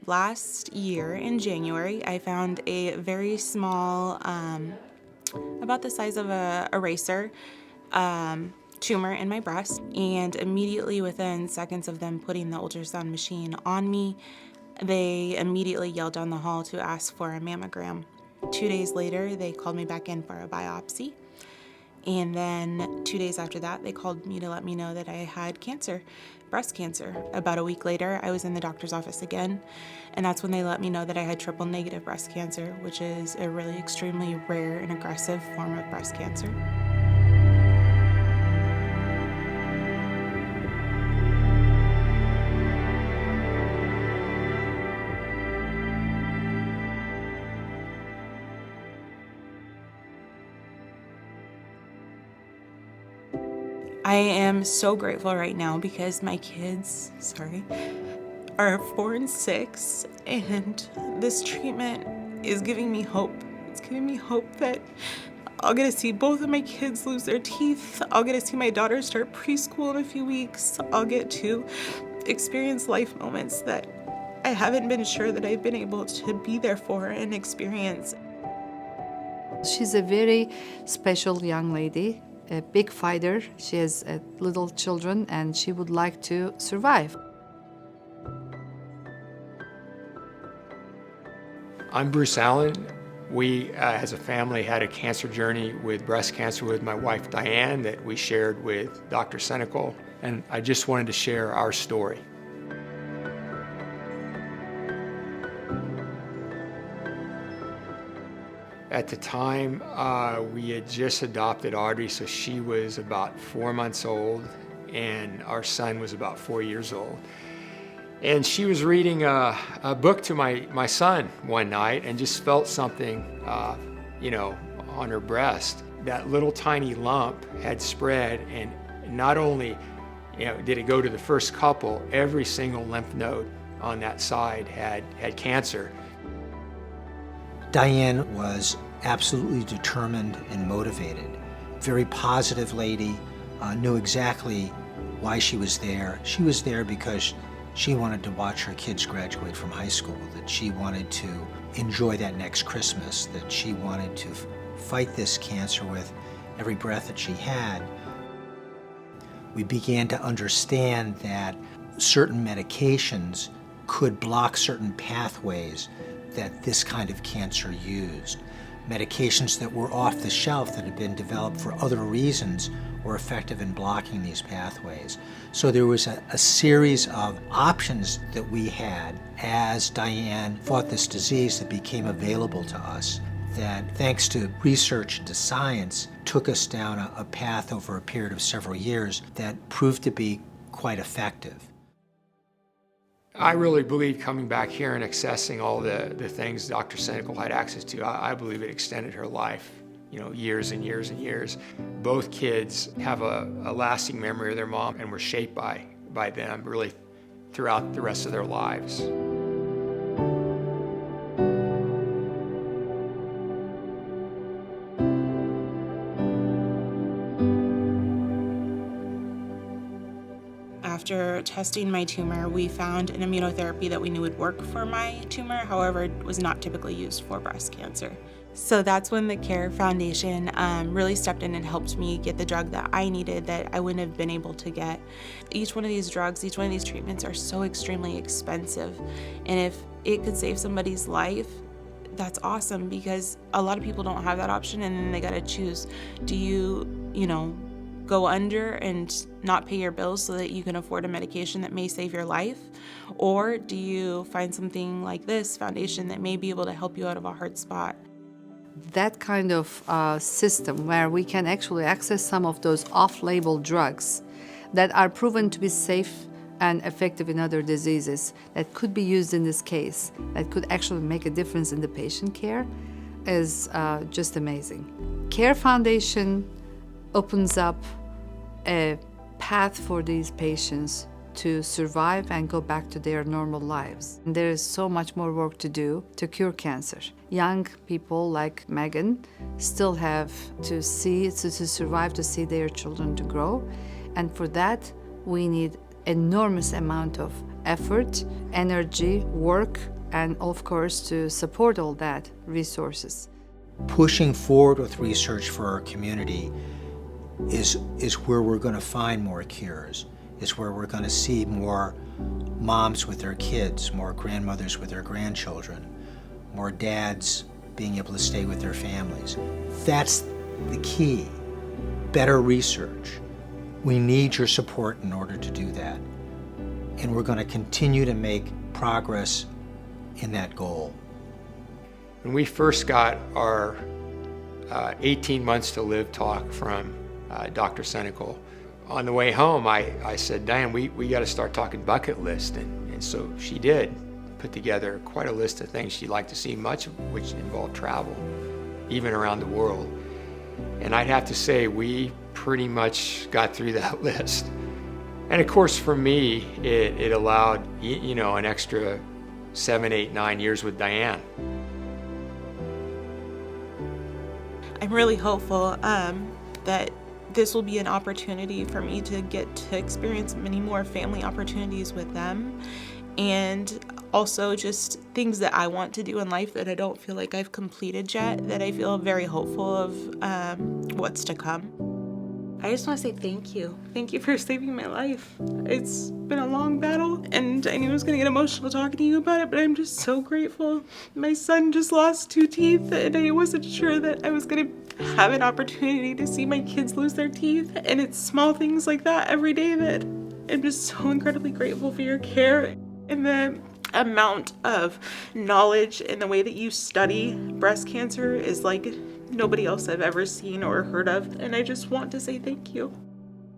Last year in January, I found a very small, about the size of a eraser, tumor in my breast, and immediately within seconds of them putting the ultrasound machine on me, they immediately yelled down the hall to ask for a mammogram. 2 days later, they called me back in for a biopsy. And then 2 days after that, they called me to let me know that I had cancer, breast cancer. About a week later, I was in the doctor's office again, and that's when they let me know that I had triple negative breast cancer, which is a really extremely rare and aggressive form of breast cancer. I am so grateful right now because my kids, are 4 and 6, and this treatment is giving me hope. It's giving me hope that I'll get to see both of my kids lose their teeth. I'll get to see my daughter start preschool in a few weeks. I'll get to experience life moments that I haven't been sure that I've been able to be there for and experience. She's a very special young lady, a big fighter. She has little children and she would like to survive. I'm Bruce Allen. We, as a family, had a cancer journey with breast cancer with my wife Diane that we shared with Dr. Senecal, and I just wanted to share our story. At the time, we had just adopted Audrey, so she was about 4 months old, and our son was about 4 years old. And she was reading a book to my son one night and just felt something, on her breast. That little tiny lump had spread, and not only did it go to the first couple, every single lymph node on that side had cancer. Diane was absolutely determined and motivated. Very positive lady, knew exactly why she was there. She was there because she wanted to watch her kids graduate from high school, that she wanted to enjoy that next Christmas, that she wanted to fight this cancer with every breath that she had. We began to understand that certain medications could block certain pathways that this kind of cancer used. Medications that were off the shelf that had been developed for other reasons were effective in blocking these pathways. So there was a series of options that we had as Diane fought this disease that became available to us, that thanks to research and to science took us down a path over a period of several years that proved to be quite effective. I really believe coming back here and accessing all the things Dr. Senecal had access to, I believe it extended her life, years and years and years. Both kids have a lasting memory of their mom and were shaped by them really throughout the rest of their lives. After testing my tumor, we found an immunotherapy that we knew would work for my tumor, however, it was not typically used for breast cancer. So that's when the CARE Foundation really stepped in and helped me get the drug that I needed that I wouldn't have been able to get. Each one of these drugs, each one of these treatments are so extremely expensive. And if it could save somebody's life, that's awesome, because a lot of people don't have that option, and then they gotta choose. Do you go under and not pay your bills so that you can afford a medication that may save your life? Or do you find something like this foundation that may be able to help you out of a hard spot? That kind of system where we can actually access some of those off-label drugs that are proven to be safe and effective in other diseases that could be used in this case, that could actually make a difference in the patient care, is just amazing. CARE Foundation opens up a path for these patients to survive and go back to their normal lives. There is so much more work to do to cure cancer. Young people like Megan still have to survive to see their children to grow, and for that we need enormous amount of effort, energy, work, and of course to support all that resources. Pushing forward with research for our community is where we're going to find more cures, is where we're going to see more moms with their kids, more grandmothers with their grandchildren, more dads being able to stay with their families. That's the key. Better research. We need your support in order to do that. And we're going to continue to make progress in that goal. When we first got our 18 months to live talk from Dr. Senecal, on the way home, I said, Diane, we got to start talking bucket list. And so she did put together quite a list of things she'd like to see, much of which involved travel, even around the world. And I'd have to say, we pretty much got through that list. And of course, for me, it allowed, an extra 7, 8, 9 years with Diane. I'm really hopeful that this will be an opportunity for me to get to experience many more family opportunities with them, and also just things that I want to do in life that I don't feel like I've completed yet, that I feel very hopeful of what's to come. I just want to say thank you. Thank you for saving my life. It's been a long battle, and I knew I was going to get emotional talking to you about it, but I'm just so grateful. My son just lost 2 teeth, and I wasn't sure that I was going to have an opportunity to see my kids lose their teeth, and it's small things like that every day that I'm just so incredibly grateful for your care and the amount of knowledge and the way that you study breast cancer is like nobody else I've ever seen or heard of, and I just want to say thank you.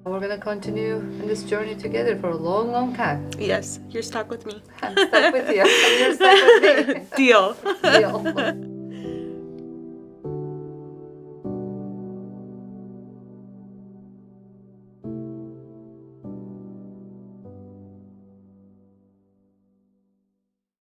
We're going to continue in this journey together for a long, long time. Yes, you're stuck with me. I'm stuck with you, and you're stuck with me. Deal. Deal.